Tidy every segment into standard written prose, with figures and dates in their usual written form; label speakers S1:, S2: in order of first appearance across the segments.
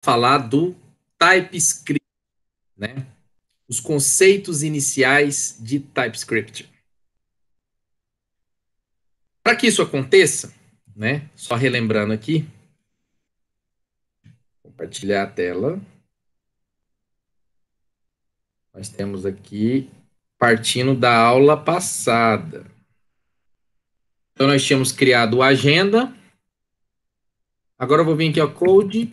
S1: falar do TypeScript, né? Os conceitos iniciais de TypeScript. Para que isso aconteça, né? Só relembrando aqui, compartilhar a tela. Nós temos aqui partindo da aula passada. Então nós tínhamos criado a agenda. Agora eu vou vir aqui, ó, code,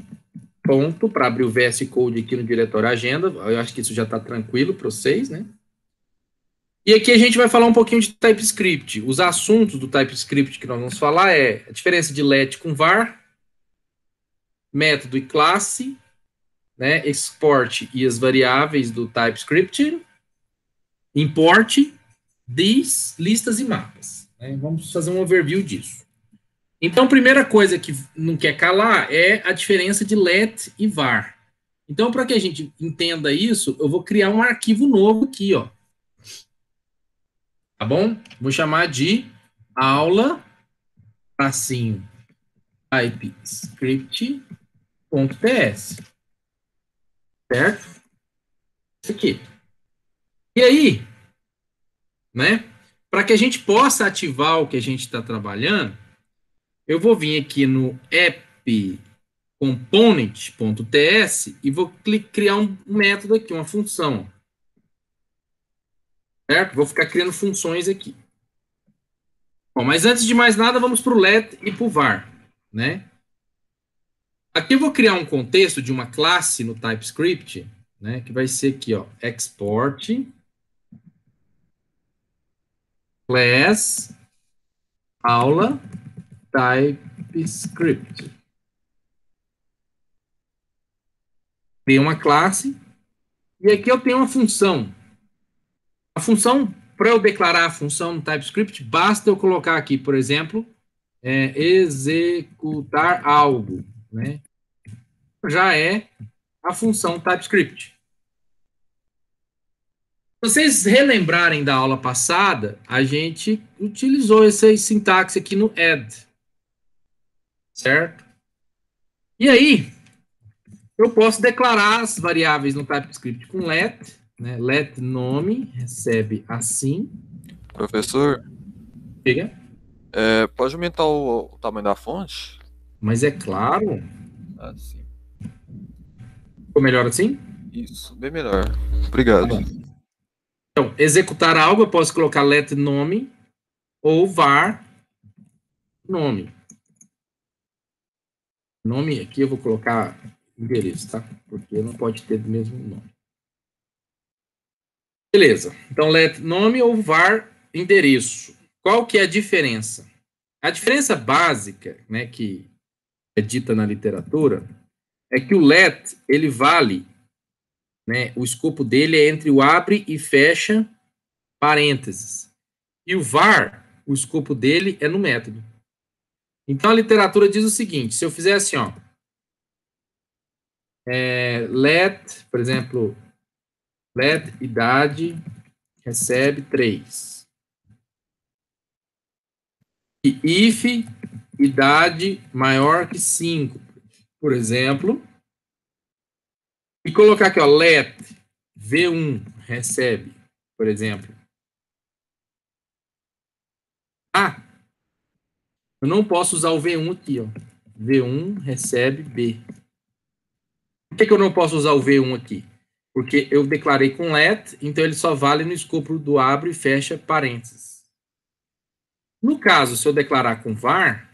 S1: ponto, para abrir o VS Code aqui no diretório agenda. Eu acho que isso já está tranquilo para vocês, né? E aqui a gente vai falar um pouquinho de TypeScript. Os assuntos do TypeScript que nós vamos falar é a diferença de let com var, método e classe, né, export e as variáveis do TypeScript, import, this, listas e mapas. Né? Vamos fazer um overview disso. Então, a primeira coisa que não quer calar é a diferença de let e var. Então, para que a gente entenda isso, eu vou criar um arquivo novo aqui, ó. Tá bom? Vou chamar de aula, tracinho, TypeScript.ts. Certo? Isso aqui. E aí, né? Para que a gente possa ativar o que a gente está trabalhando, eu vou vir aqui no app component.ts e vou criar um método aqui, uma função. Certo? Vou ficar criando funções aqui. Bom, mas antes de mais nada, vamos para o let e para o var, né? Aqui eu vou criar um contexto de uma classe no TypeScript, né? Que vai ser aqui, ó, export class aula TypeScript. Criei uma classe e aqui eu tenho uma função. A função, para eu declarar a função no TypeScript, basta eu colocar aqui, por exemplo, executar algo, né? Já é a função TypeScript. Se vocês relembrarem da aula passada, a gente utilizou essa sintaxe aqui no add, certo? E aí, eu posso declarar as variáveis no TypeScript com let, né? Let nome recebe assim.
S2: Professor,
S1: Chega.
S2: pode aumentar o tamanho da fonte?
S1: Mas é claro.
S2: Assim.
S1: Ficou melhor assim?
S2: Isso, bem melhor. Obrigado.
S1: Tá bom. Então, executar algo, eu posso colocar let nome ou var nome. Nome aqui eu vou colocar endereço, tá? Porque não pode ter do mesmo nome. Beleza. Então, let nome ou var endereço. Qual que é a diferença? A diferença básica, né, que é dita na literatura, é que o let, ele vale, né, o escopo dele é entre o abre e fecha parênteses. E o var, o escopo dele é no método. Então, a literatura diz o seguinte, se eu fizer assim, ó, let, por exemplo, let idade recebe 3. E if idade maior que 5, por exemplo. E colocar aqui, ó, let V1 recebe, por exemplo, A. Eu não posso usar o V1 aqui, ó. V1 recebe B. Por que eu não posso usar o V1 aqui? Porque eu declarei com let, então ele só vale no escopo do abre e fecha parênteses. No caso, se eu declarar com var,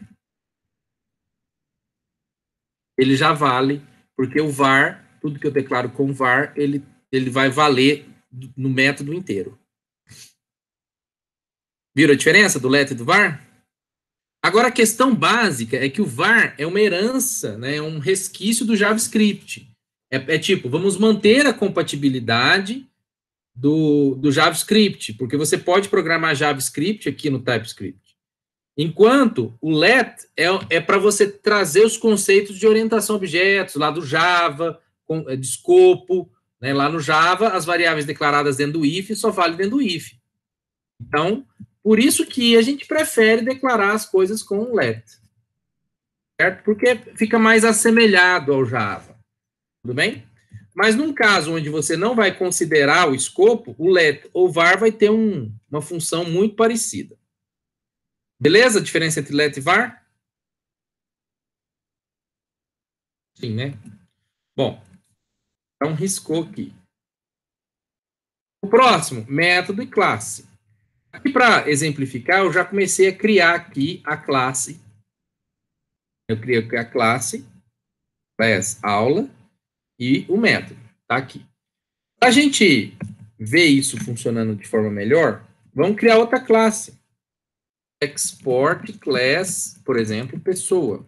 S1: ele já vale, porque o var, tudo que eu declaro com var, ele vai valer no método inteiro. Viram a diferença do let e do var? Agora, a questão básica é que o var é uma herança, né, é um resquício do JavaScript. É tipo, vamos manter a compatibilidade do JavaScript, porque você pode programar JavaScript aqui no TypeScript. Enquanto o let é para você trazer os conceitos de orientação a objetos, lá do Java, de escopo, né, lá no Java, as variáveis declaradas dentro do if só valem dentro do if. Então, por isso que a gente prefere declarar as coisas com let. Certo? Porque fica mais assemelhado ao Java. Tudo bem? Mas num caso onde você não vai considerar o escopo, o let ou var vai ter uma função muito parecida. Beleza? A diferença entre let e var? Sim, né? Bom, então riscou aqui. O próximo, método e classe. Aqui para exemplificar, eu já comecei a criar aqui a classe. Eu criei a classe, class aula e o método. Tá aqui. Para a gente ver isso funcionando de forma melhor, vamos criar outra classe. Export class, por exemplo, pessoa.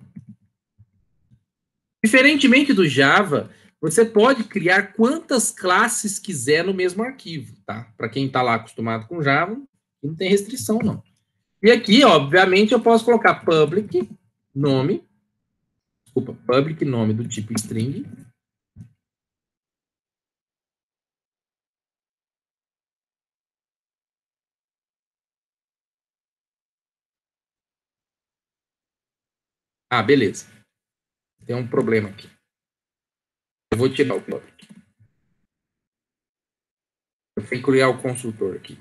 S1: Diferentemente do Java, você pode criar quantas classes quiser no mesmo arquivo, tá? Para quem está lá acostumado com Java, não tem restrição, não. E aqui, obviamente, eu posso colocar public nome do tipo string. Ah, beleza. Tem um problema aqui. Eu vou tirar o public. Eu tenho que criar o construtor aqui.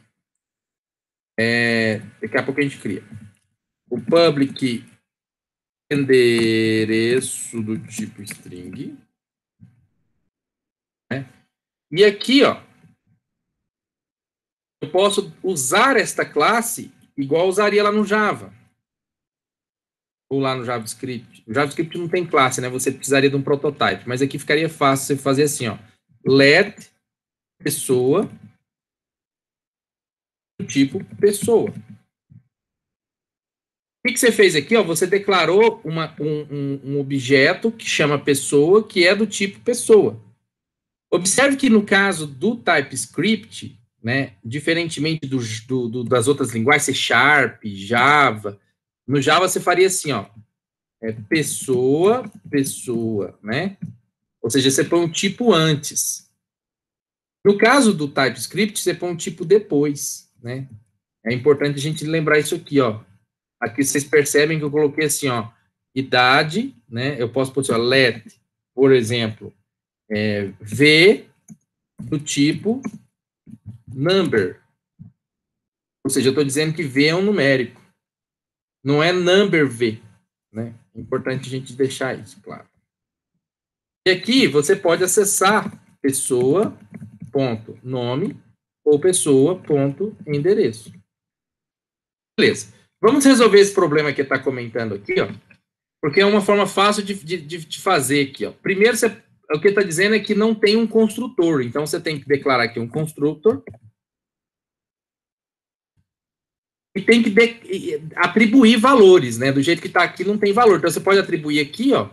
S1: Daqui a pouco a gente cria. O public endereço do tipo string. Né? E aqui, ó, eu posso usar esta classe igual usaria lá no Java. Ou lá no JavaScript. O JavaScript não tem classe, né? Você precisaria de um prototype. Mas aqui ficaria fácil você fazer assim, ó. Let pessoa do tipo pessoa. O que você fez aqui? Ó, você declarou um objeto que chama pessoa, que é do tipo pessoa. Observe que no caso do TypeScript, né, diferentemente das outras linguagens, C Sharp, Java, no Java você faria assim, ó, pessoa, né? Ou seja, você põe um tipo antes. No caso do TypeScript, você põe um tipo depois, né? É importante a gente lembrar isso aqui, ó. Aqui vocês percebem que eu coloquei assim, ó, idade, né? Eu posso pôr assim, ó, let, por exemplo, v do tipo number. Ou seja, eu estou dizendo que v é um numérico. Não é number v, né? É importante a gente deixar isso claro. E aqui você pode acessar pessoa.nome ou pessoa.endereço. Beleza. Vamos resolver esse problema que está comentando aqui, ó. Porque é uma forma fácil de fazer aqui, ó. Primeiro, o que está dizendo é que não tem um construtor. Então, você tem que declarar aqui um construtor. E tem que atribuir valores, né? Do jeito que está aqui, não tem valor. Então, você pode atribuir aqui, ó.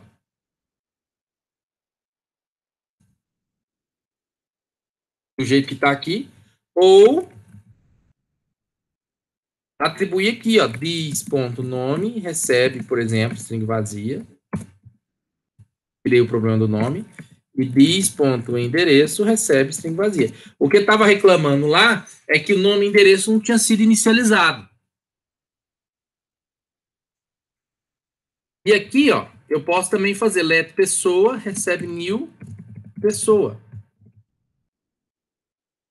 S1: Do jeito que está aqui. Ou atribuir aqui, ó. This.nome recebe, por exemplo, string vazia. Tirei o problema do nome. E this.endereço recebe string vazia. O que eu estava reclamando lá é que o nome e endereço não tinha sido inicializado. E aqui, ó, eu posso também fazer let pessoa, recebe new pessoa.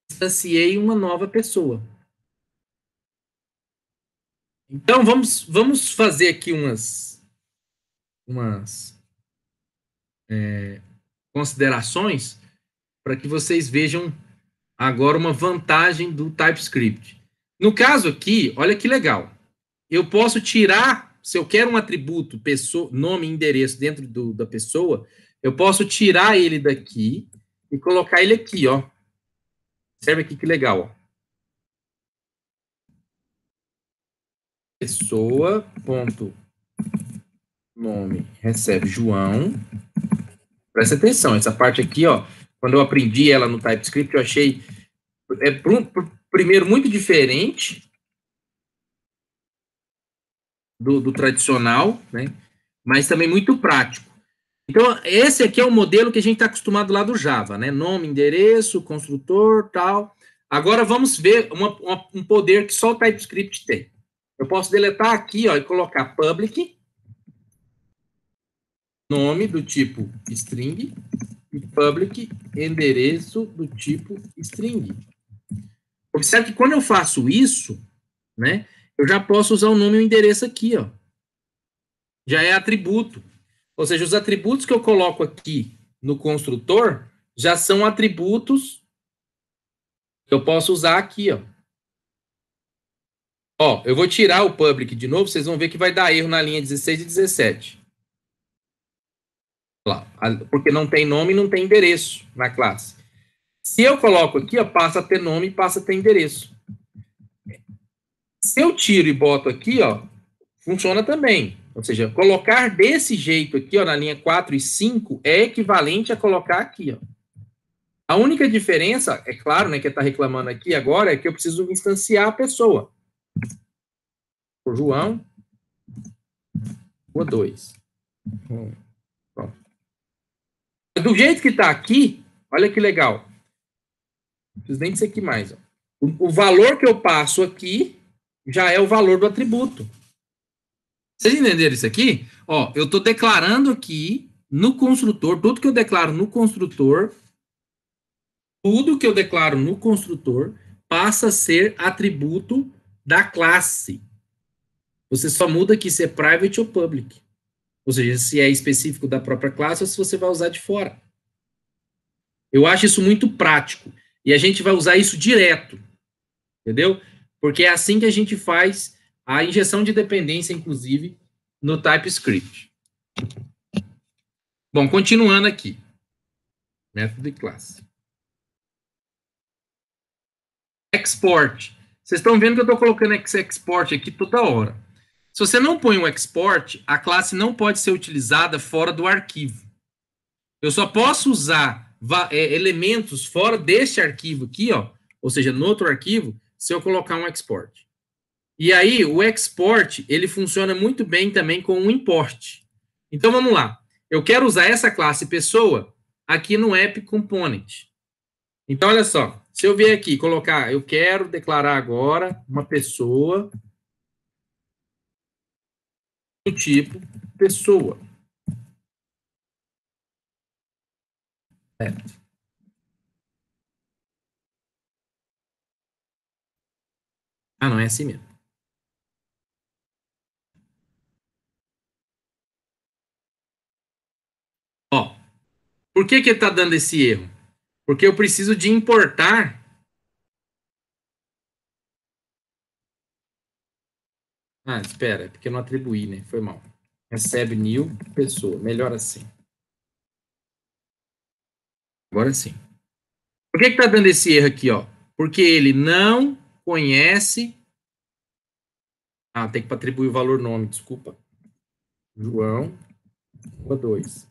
S1: Instanciei uma nova pessoa. Então, vamos fazer aqui umas considerações para que vocês vejam agora uma vantagem do TypeScript. No caso aqui, olha que legal. Eu posso tirar, se eu quero um atributo, pessoa, nome e endereço dentro da pessoa, eu posso tirar ele daqui e colocar ele aqui, ó. Observe aqui que legal, ó. Pessoa, ponto, nome, recebe João. Presta atenção, essa parte aqui, ó, quando eu aprendi ela no TypeScript, eu achei, primeiro, muito diferente do tradicional, né? Mas também muito prático. Então, esse aqui é o modelo que a gente está acostumado lá do Java, né? Nome, endereço, construtor, tal. Agora vamos ver um poder que só o TypeScript tem. Eu posso deletar aqui, ó, e colocar public, nome do tipo string, e public endereço do tipo string. Observe que quando eu faço isso, né, eu já posso usar o nome e o endereço aqui, ó. Já é atributo. Ou seja, os atributos que eu coloco aqui no construtor já são atributos que eu posso usar aqui, ó. Ó, eu vou tirar o public de novo, vocês vão ver que vai dar erro na linha 16 e 17. Lá, porque não tem nome e não tem endereço na classe. Se eu coloco aqui, ó, passa a ter nome e passa a ter endereço. Se eu tiro e boto aqui, ó, funciona também. Ou seja, colocar desse jeito aqui, ó, na linha 4 e 5 é equivalente a colocar aqui, ó. A única diferença, é claro, né, que está reclamando aqui agora, é que eu preciso instanciar a pessoa. Por João, rua 2. Do jeito que está aqui, olha que legal. Não preciso nem disso aqui mais. Ó. O valor que eu passo aqui já é o valor do atributo. Vocês entenderam isso aqui? Ó, eu estou declarando aqui no construtor, tudo que eu declaro no construtor, tudo que eu declaro no construtor passa a ser atributo da classe. Você só muda aqui se é private ou public. Ou seja, se é específico da própria classe ou se você vai usar de fora. Eu acho isso muito prático. E a gente vai usar isso direto. Entendeu? Porque é assim que a gente faz a injeção de dependência, inclusive, no TypeScript. Bom, continuando aqui. Método de classe. Export. Vocês estão vendo que eu estou colocando export aqui toda hora. Se você não põe um export, a classe não pode ser utilizada fora do arquivo. Eu só posso usar elementos fora deste arquivo aqui, ó, ou seja, no outro arquivo, se eu colocar um export. E aí, o export, ele funciona muito bem também com um import. Então, vamos lá. Eu quero usar essa classe pessoa aqui no app component. Então, olha só. Se eu vier aqui colocar, eu quero declarar agora uma pessoa do tipo pessoa. Certo. Ah, não é assim mesmo. Ó, por que ele está dando esse erro? Porque eu preciso de importar. Ah, espera, é porque eu não atribuí, né? Foi mal. Recebe new pessoa. Melhor assim. Agora sim. Por que está dando esse erro aqui, ó? Porque ele não conhece. Ah, tem que atribuir o valor nome, desculpa. João 2.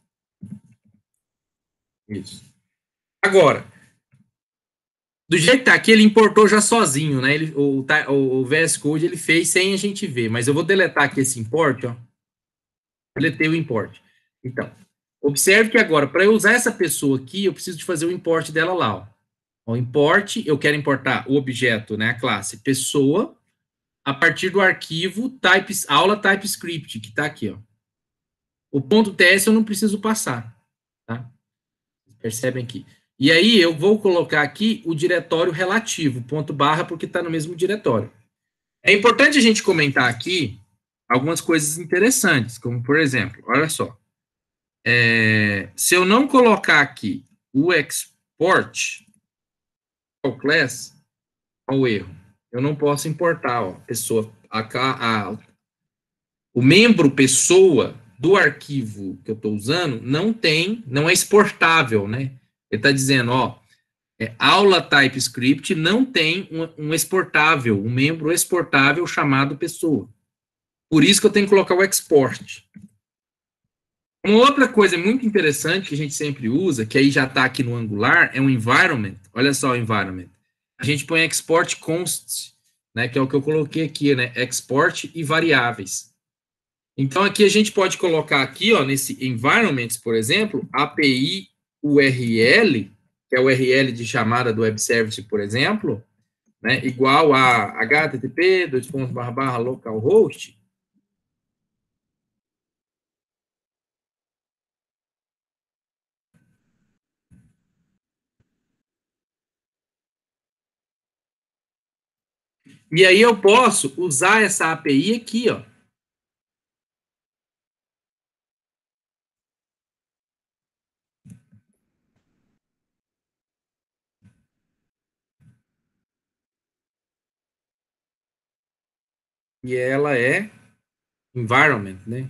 S1: Isso. Agora, do jeito que tá aqui, ele importou já sozinho, né? O VS Code ele fez sem a gente ver, mas eu vou deletar aqui esse import, ó. Deletei o import. Então, observe que agora, para eu usar essa pessoa aqui, eu preciso de fazer o import dela lá, ó. O import, eu quero importar o objeto, né, a classe pessoa, a partir do arquivo aula TypeScript, que está aqui, ó. O ponto .ts eu não preciso passar, tá? Percebem aqui. E aí eu vou colocar aqui o diretório relativo, ponto barra, porque está no mesmo diretório. É importante a gente comentar aqui algumas coisas interessantes, como por exemplo, olha só, se eu não colocar aqui o export ao class, ao erro, eu não posso importar, ó, pessoa, o membro pessoa do arquivo que eu estou usando não é exportável, né? Ele está dizendo, ó, aula TypeScript não tem um exportável, um membro exportável chamado pessoa. Por isso que eu tenho que colocar o export. Uma outra coisa muito interessante que a gente sempre usa, que aí já está aqui no Angular, é um environment. Olha só o environment. A gente põe export const, né, que é o que eu coloquei aqui, né? Export e variáveis. Então, aqui a gente pode colocar aqui, ó, nesse environments, por exemplo, API URL, que é o URL de chamada do web service, por exemplo, né, igual a http://localhost. E aí eu posso usar essa API aqui, ó. E ela é environment, né?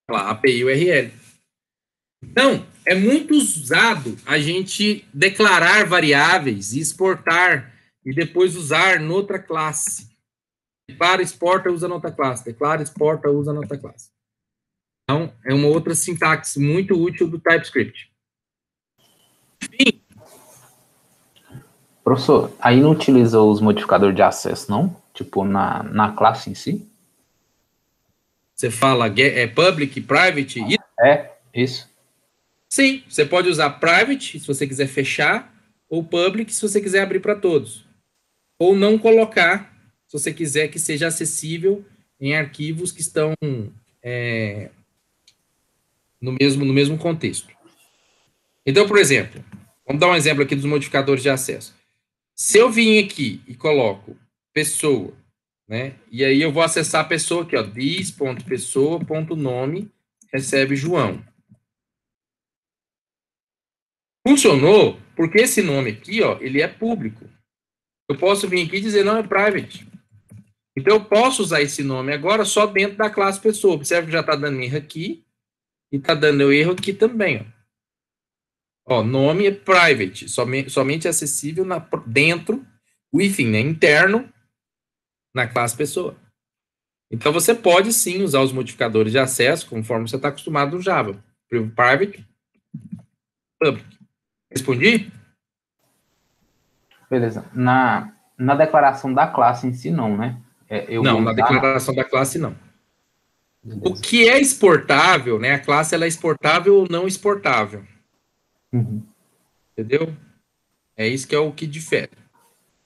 S1: Olha lá, API URL. Então, é muito usado a gente declarar variáveis e exportar e depois usar noutra classe. Declara, exporta, usa noutra classe. Declara, exporta, usa noutra classe. Então, é uma outra sintaxe muito útil do TypeScript. Enfim.
S3: Professor, aí não utiliza os modificadores de acesso, não? Tipo, na classe em si?
S1: Você fala public, private?
S3: Isso.
S1: Sim, você pode usar private, se você quiser fechar, ou public, se você quiser abrir para todos. Ou não colocar, se você quiser que seja acessível em arquivos que estão no mesmo contexto. Então, por exemplo, vamos dar um exemplo aqui dos modificadores de acesso. Se eu vim aqui e coloco pessoa, né? E aí eu vou acessar a pessoa aqui, ó, dis.pessoa.nome recebe João. Funcionou porque esse nome aqui, ó, ele é público. Eu posso vir aqui e dizer, não, é private. Então, eu posso usar esse nome agora só dentro da classe pessoa. Observe que já está dando erro aqui e está dando erro aqui também, ó. Nome é private, somente acessível dentro, within, né, interno, na classe pessoa. Então, você pode sim usar os modificadores de acesso, conforme você está acostumado no Java. Private, public. Respondi?
S3: Beleza. Na declaração da classe em si, não, né?
S1: Não, na declaração da classe, não.
S3: Beleza.
S1: O que é exportável, né? A classe ela é exportável ou não exportável.
S3: Uhum.
S1: Entendeu? É isso que é o que difere.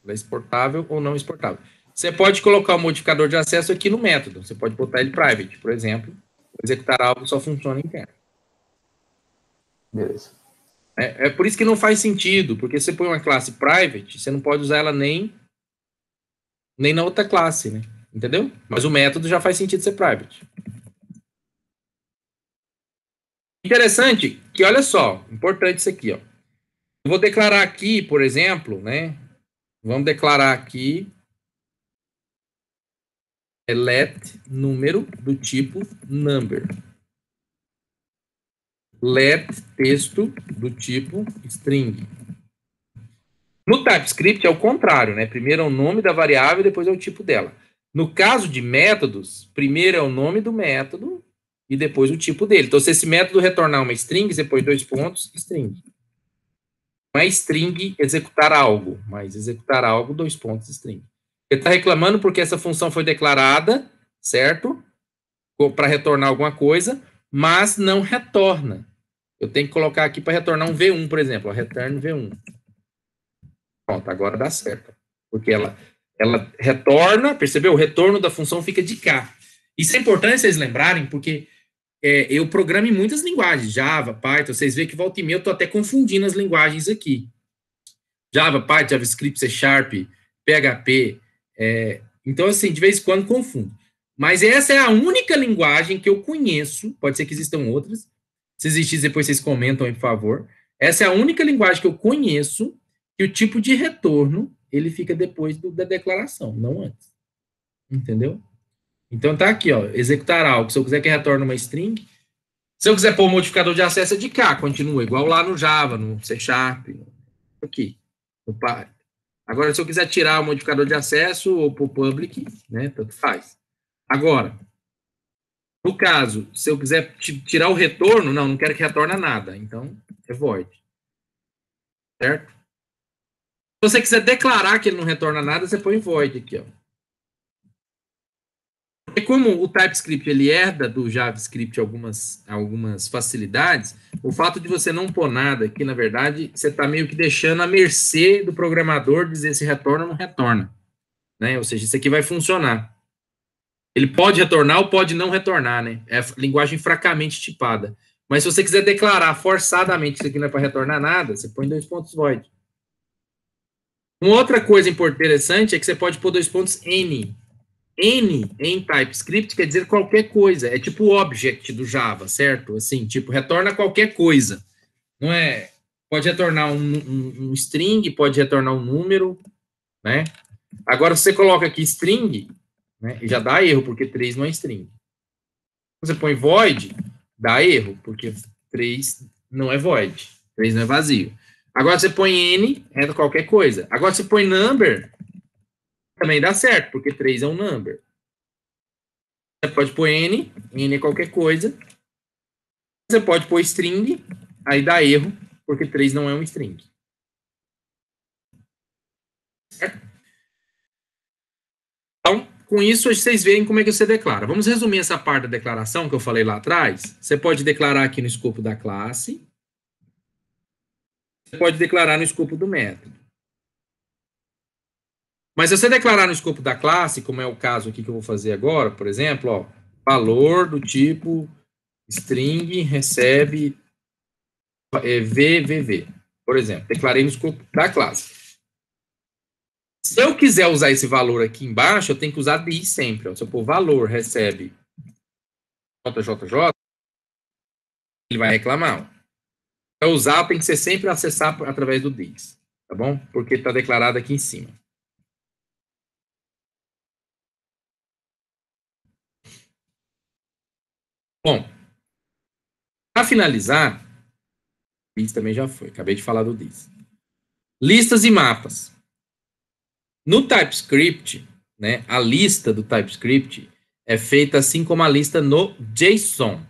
S1: Ela é exportável ou não exportável. Você pode colocar o modificador de acesso aqui no método. Você pode botar ele private, por exemplo. Executar algo só funciona interno.
S3: Beleza.
S1: É por isso que não faz sentido, porque você põe uma classe private, você não pode usar ela nem na outra classe, né? Entendeu? Mas o método já faz sentido ser private. Interessante que, olha só, importante isso aqui, ó. Eu vou declarar aqui, por exemplo, né? Vamos declarar aqui let número do tipo number. Let texto do tipo string. No TypeScript é o contrário, né? Primeiro é o nome da variável e depois é o tipo dela. No caso de métodos, primeiro é o nome do método e depois o tipo dele. Então, se esse método retornar uma string, você põe 2 pontos, string. Não é string executar algo, mas executar algo, 2 pontos, string. Ele está reclamando porque essa função foi declarada, certo? Para retornar alguma coisa, mas não retorna. Eu tenho que colocar aqui para retornar um V1, por exemplo. Return V1. Pronto, agora dá certo. Porque ela retorna, percebeu? O retorno da função fica de cá. Isso é importante vocês lembrarem, porque eu programo em muitas linguagens, Java, Python, vocês veem que volta e meia eu estou até confundindo as linguagens aqui. Java, Python, JavaScript, C Sharp, PHP. Então, assim, de vez em quando confundo. Mas essa é a única linguagem que eu conheço, pode ser que existam outras, se existir depois vocês comentam aí, por favor. Essa é a única linguagem que eu conheço que o tipo de retorno, ele fica depois da declaração, não antes. Entendeu? Então tá aqui, ó, executar algo. Se eu quiser que retorne uma string, se eu quiser pôr o modificador de acesso é de cá, continua igual lá no Java, no C Sharp, aqui. Agora, se eu quiser tirar o modificador de acesso ou pôr public, né, tanto faz. Agora, no caso, se eu quiser tirar o retorno, não quero que retorne nada. Então, é void. Certo? Se você quiser declarar que ele não retorna nada, você põe void aqui, ó. Porque como o TypeScript ele herda do JavaScript algumas facilidades, o fato de você não pôr nada aqui, na verdade, você está meio que deixando à mercê do programador dizer se retorna ou não retorna. Né? Ou seja, isso aqui vai funcionar. Ele pode retornar ou pode não retornar, né? É linguagem fracamente tipada. Mas se você quiser declarar forçadamente que isso aqui não é para retornar nada, você põe 2 pontos void. Uma outra coisa interessante é que você pode pôr 2 pontos N. N em TypeScript quer dizer qualquer coisa. É tipo o object do Java, certo? Assim, tipo, retorna qualquer coisa. Não é... Pode retornar um string, pode retornar um número, né? Agora, se você coloca aqui string, né, já dá erro, porque 3 não é string. Você põe void, dá erro, porque 3 não é void. 3 não é vazio. Agora, você põe n, é qualquer coisa. Agora, você põe number, também dá certo, porque 3 é um number. Você pode pôr n é qualquer coisa. Você pode pôr string, aí dá erro, porque 3 não é um string. Certo? Então, com isso, vocês veem como é que você declara. Vamos resumir essa parte da declaração que eu falei lá atrás. Você pode declarar aqui no escopo da classe. Você pode declarar no escopo do método. Mas se você declarar no escopo da classe, como é o caso aqui que eu vou fazer agora, por exemplo, ó, valor do tipo string recebe VVV, por exemplo, declarei no escopo da classe. Se eu quiser usar esse valor aqui embaixo, eu tenho que usar this sempre. Ó. Se eu pôr valor recebe JJJ, ele vai reclamar. Para usar, tem que ser sempre acessar através do this, tá bom? Porque está declarado aqui em cima. Bom, para finalizar, this também já foi, acabei de falar do this. Listas e mapas. No TypeScript, né, a lista do TypeScript é feita assim como a lista no JSON.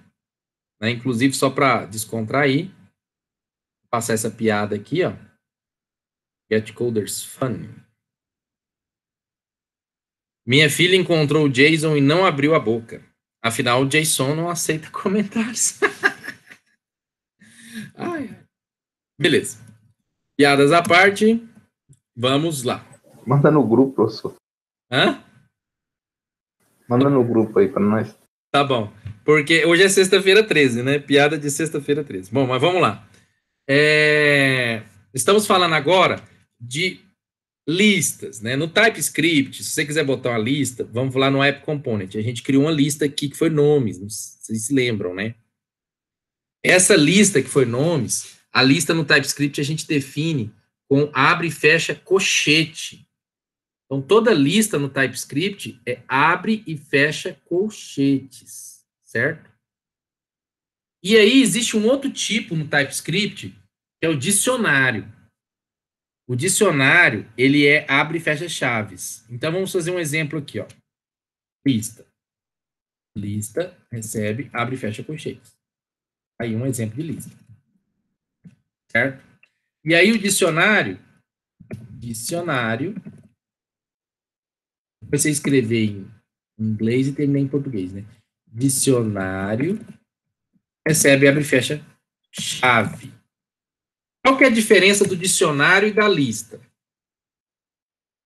S1: Né? Inclusive, só para descontrair, vou passar essa piada aqui, ó. Get Coders Fun. Minha filha encontrou o JSON e não abriu a boca. Afinal, o JSON não aceita comentários. Ai. Beleza. Piadas à parte, vamos lá.
S3: Manda no grupo, professor.
S1: Hã?
S3: Manda no grupo aí pra nós.
S1: Tá bom. Porque hoje é sexta-feira 13, né? Piada de sexta-feira 13. Bom, mas vamos lá. Estamos falando agora de listas, né? No TypeScript, se você quiser botar uma lista, vamos lá no App Component. A gente criou uma lista aqui que foi nomes, não sei se vocês se lembram, né? Essa lista que foi nomes, a lista no TypeScript a gente define com abre e fecha colchete. Então, toda lista no TypeScript é abre e fecha colchetes, certo? E aí existe um outro tipo no TypeScript, que é o dicionário. O dicionário, ele é abre e fecha chaves. Então, vamos fazer um exemplo aqui, ó. Lista. Lista recebe, abre e fecha colchetes. Aí um exemplo de lista. Certo? E aí o dicionário, você escrever em inglês e terminar em português, né? Dicionário recebe, abre e fecha chave. Qual que é a diferença do dicionário e da lista?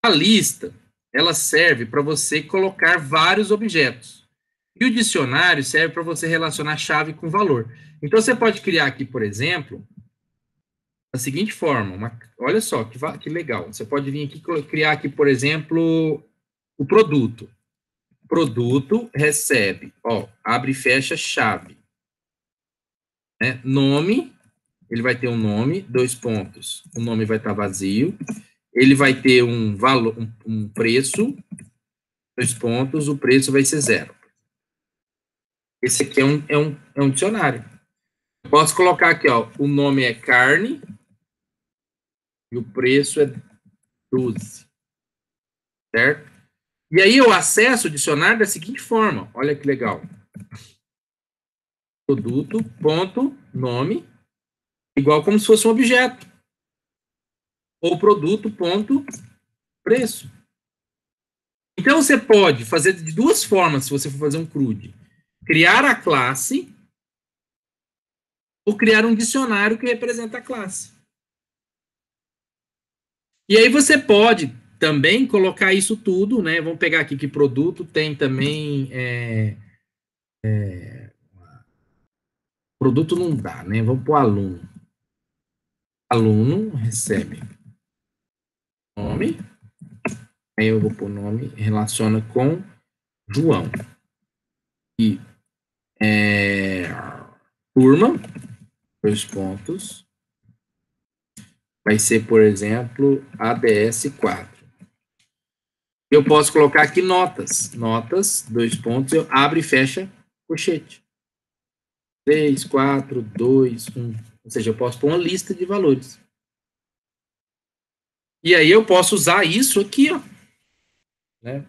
S1: A lista, ela serve para você colocar vários objetos. E o dicionário serve para você relacionar chave com valor. Então, você pode criar aqui, por exemplo, da seguinte forma. Olha só, que legal. Você pode vir aqui criar aqui, por exemplo, o produto. Produto recebe, ó, abre e fecha chave. Né? Nome, ele vai ter um nome, 2 pontos. O nome vai estar vazio. Ele vai ter um valor, um preço, 2 pontos, o preço vai ser 0. Esse aqui é um dicionário. Posso colocar aqui, ó, o nome é carne e o preço é 12. Certo? E aí eu acesso o dicionário da seguinte forma. Olha que legal. Produto, ponto, nome, igual como se fosse um objeto. Ou produto, ponto, preço. Então, você pode fazer de 2 formas, se você for fazer um CRUD. Criar a classe ou criar um dicionário que representa a classe. E aí você pode também colocar isso tudo, né? Vamos pegar aqui que produto tem também... produto não dá, né? Vamos para o aluno. Aluno recebe nome nome. Aí eu vou pôr nome, relaciona com João. E turma, 2 pontos. Vai ser, por exemplo, ADS 4. Eu posso colocar aqui notas. Notas, 2 pontos, eu abro e fecha colchete. 3, 4, 2, 1. Ou seja, eu posso pôr uma lista de valores. E aí eu posso usar isso aqui, ó. Né?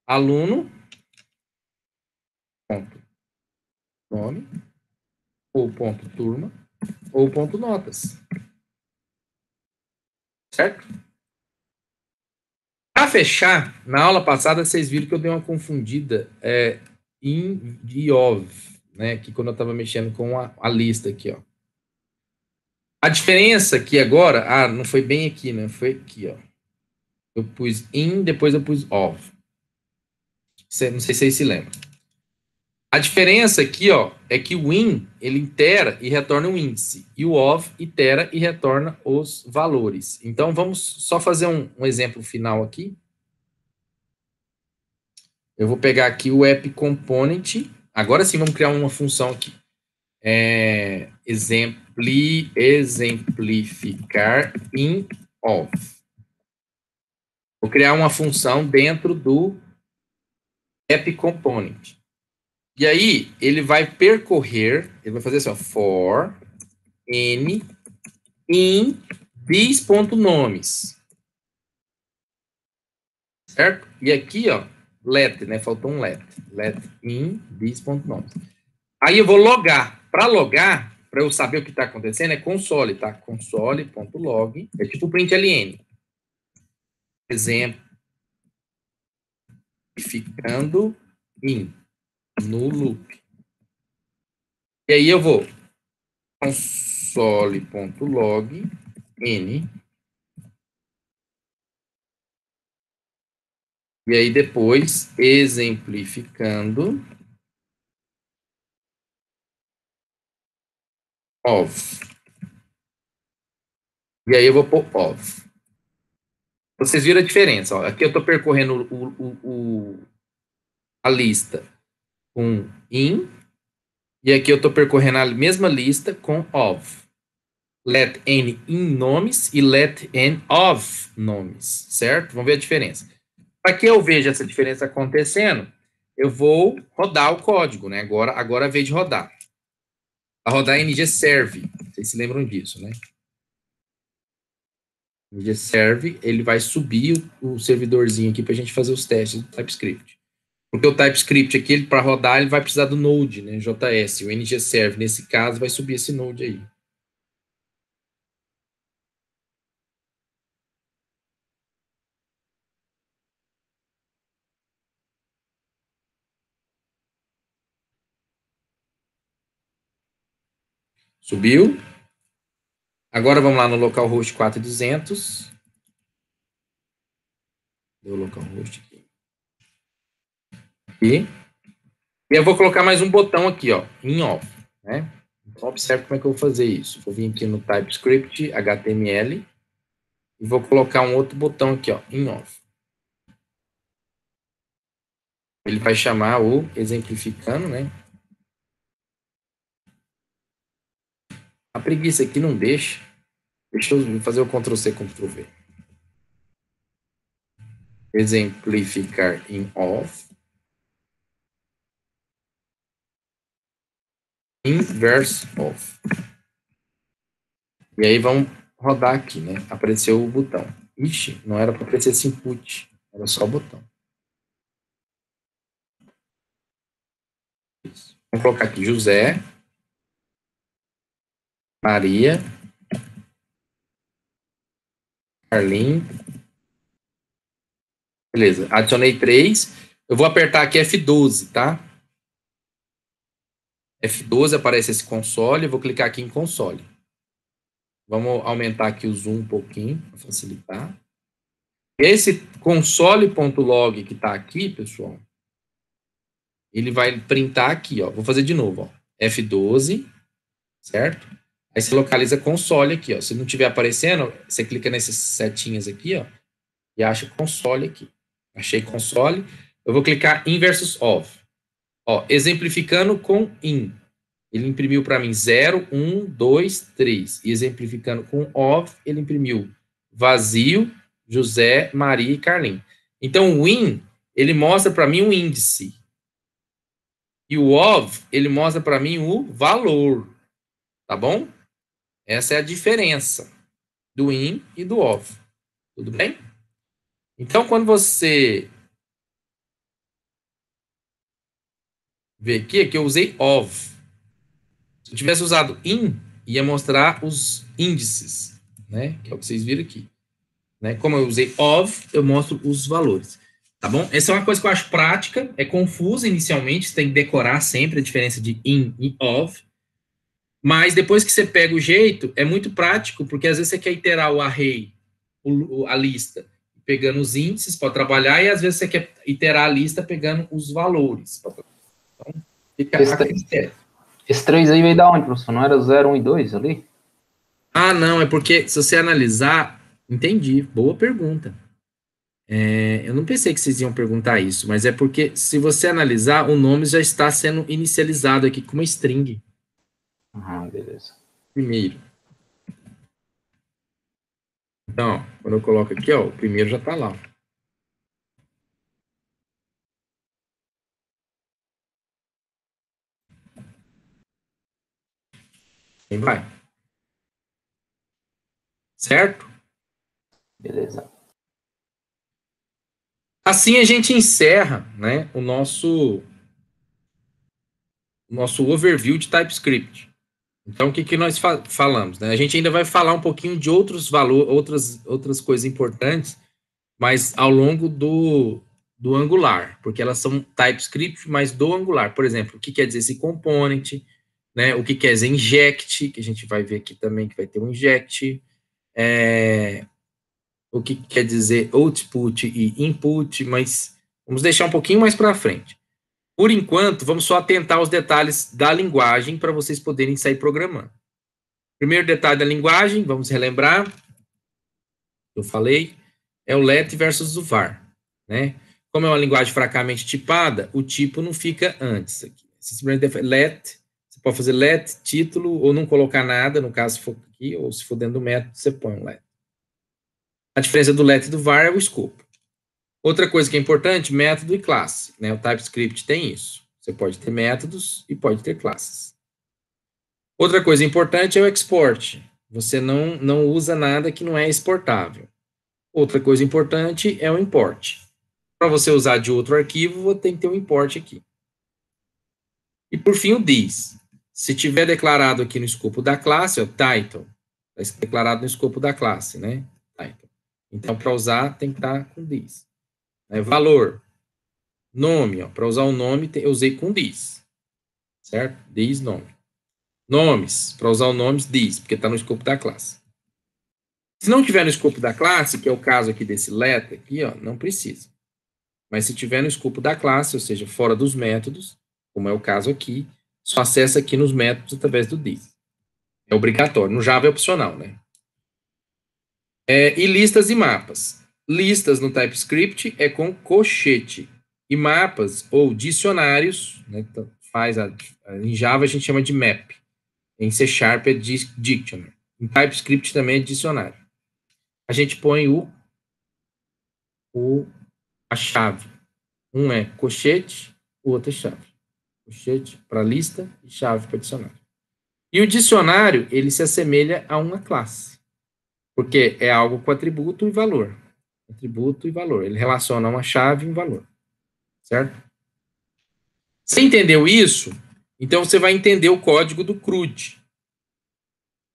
S1: Aluno, ponto, nome, ou ponto turma, ou ponto notas. Certo? Para fechar, na aula passada vocês viram que eu dei uma confundida in e of, né? Que quando eu estava mexendo com a lista aqui, ó. A diferença aqui agora, não foi bem aqui, né? Foi aqui, ó. Eu pus in, depois eu pus of. Não sei se vocês se lembram. A diferença aqui, ó, é que o in, ele itera e retorna um índice. E o of itera e retorna os valores. Então, vamos só fazer um exemplo final aqui. Eu vou pegar aqui o app component. Agora sim, vamos criar uma função aqui. Exemplificar in of. Vou criar uma função dentro do app component. E aí, ele vai percorrer, ele vai fazer assim, ó, for n in these.nomes. Certo? E aqui, ó, let, né? Faltou um let. Let in these.nomes. Aí eu vou logar. Para logar, para eu saber o que está acontecendo, é console, tá? Console.log. É tipo println. Exemplificando in no loop. E aí eu vou console.log n. E aí depois exemplificando of. E aí eu vou pôr of. Vocês viram a diferença, ó. Aqui eu estou percorrendo a lista com in, e aqui eu estou percorrendo a mesma lista com of. Let n in nomes e let n of nomes, certo? Vamos ver a diferença. Para que eu veja essa diferença acontecendo, eu vou rodar o código, né? Agora a vez de rodar. Vai rodar ngserve. Vocês se lembram disso, né? ngserve, ele vai subir o servidorzinho aqui para a gente fazer os testes do TypeScript. Porque o TypeScript aqui, para rodar, ele vai precisar do Node, né? JS. O ngserve, nesse caso, vai subir esse Node aí. Subiu. Agora vamos lá no localhost 4200. Deu o localhost aqui. E eu vou colocar mais um botão aqui, ó, in off, né? Então, observe como é que eu vou fazer isso. Vou vir aqui no TypeScript, HTML, e vou colocar um outro botão aqui, ó, in off. Ele vai chamar o exemplificando, né? A preguiça aqui não deixa. Deixa eu fazer o Ctrl+C, Ctrl+V. Exemplificar in off. Inverse of. E aí vamos rodar aqui, né? Apareceu o botão. Ixi, não era para aparecer esse input. Era só o botão. Isso. Vamos colocar aqui José, Maria, Carlinhos. Beleza, adicionei 3. Eu vou apertar aqui F12, tá? F12 aparece esse console, eu vou clicar aqui em console. Vamos aumentar aqui o zoom um pouquinho, para facilitar. Esse console.log que está aqui, pessoal, ele vai printar aqui, ó. Vou fazer de novo, ó. F12, certo? Aí você localiza console aqui, ó. Se não estiver aparecendo, você clica nessas setinhas aqui, ó. E e acha console aqui. Achei console. Eu vou clicar in versus of. Ó, exemplificando com in. Ele imprimiu para mim 0, 1, 2, 3. E exemplificando com of, ele imprimiu vazio, José, Maria e Carlinhos. Então, o in, ele mostra para mim o índice. E o of, ele mostra para mim o valor. Tá bom? Essa é a diferença do in e do of. Tudo bem? Então, quando você vê aqui, eu usei of. Se eu tivesse usado in, ia mostrar os índices, né? Que é o que vocês viram aqui. Né? Como eu usei of, eu mostro os valores. Tá bom? Essa é uma coisa que eu acho prática, é confusa inicialmente, você tem que decorar sempre a diferença de in e of, mas depois que você pega o jeito, é muito prático, porque às vezes você quer iterar o array, a lista, pegando os índices para trabalhar, e às vezes você quer iterar a lista pegando os valores. Então, fica a critério.
S3: Esse 3 aí veio da onde, professor? Não era 0, 1 e 2 ali?
S1: Ah, não, é porque se você analisar... Entendi, boa pergunta. Eu não pensei que vocês iam perguntar isso, mas é porque se você analisar, o nome já está sendo inicializado aqui com uma string.
S3: Beleza.
S1: Primeiro. Então, ó, quando eu coloco aqui, ó, o primeiro já está lá. Quem vai? Certo?
S3: Beleza.
S1: Assim a gente encerra, né, o nosso overview de TypeScript. Então, o que nós falamos? Né? A gente ainda vai falar um pouquinho de outros valores, outras coisas importantes, mas ao longo do Angular, porque elas são TypeScript, mas do Angular. Por exemplo, o que quer dizer esse component, né? O que quer dizer inject, que a gente vai ver aqui também que vai ter um inject, o que quer dizer output e input, mas vamos deixar um pouquinho mais para frente. Por enquanto, vamos só atentar aos detalhes da linguagem para vocês poderem sair programando. Primeiro detalhe da linguagem, vamos relembrar, eu falei, é o let versus o var, né? Como é uma linguagem fracamente tipada, o tipo não fica antes. Aqui. Se simplesmente let, você pode fazer let, título, ou não colocar nada, no caso se for aqui, ou se for dentro do método, você põe um let. A diferença do let e do var é o escopo. Outra coisa que é importante, método e classe. Né? O TypeScript tem isso. Você pode ter métodos e pode ter classes. Outra coisa importante é o export. Você não usa nada que não é exportável. Outra coisa importante é o import. Para você usar de outro arquivo, você tem que ter um import aqui. E por fim o this. Se tiver declarado aqui no escopo da classe, ó, title. Está declarado no escopo da classe, né? Title. Então, para usar, tem que estar com this. Valor. Nome, para usar o nome, eu usei com this. Certo? This, nome. Nomes, para usar o nomes, this, porque está no escopo da classe. Se não tiver no escopo da classe, que é o caso aqui desse let, aqui, ó, não precisa. Mas se tiver no escopo da classe, ou seja, fora dos métodos, como é o caso aqui, só acessa aqui nos métodos através do this. É obrigatório. No Java é opcional, né? E listas e mapas. Listas no TypeScript é com colchete. E mapas ou dicionários, né, em Java a gente chama de map. Em C# é dictionary. Em TypeScript também é dicionário. A gente põe a chave. Um é colchete, o outro é chave. Colchete para lista e chave para dicionário. E o dicionário, ele se assemelha a uma classe. Porque é algo com atributo e valor. Atributo e valor. Ele relaciona uma chave e um valor. Certo? Você entendeu isso? Então você vai entender o código do CRUD.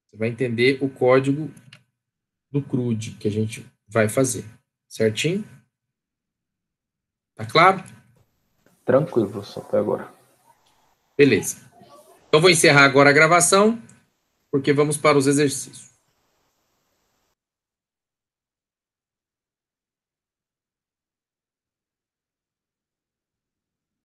S1: Você vai entender o código do CRUD que a gente vai fazer. Certinho? Tá claro?
S3: Tranquilo, professor, até agora.
S1: Beleza. Então vou encerrar agora a gravação, porque vamos para os exercícios.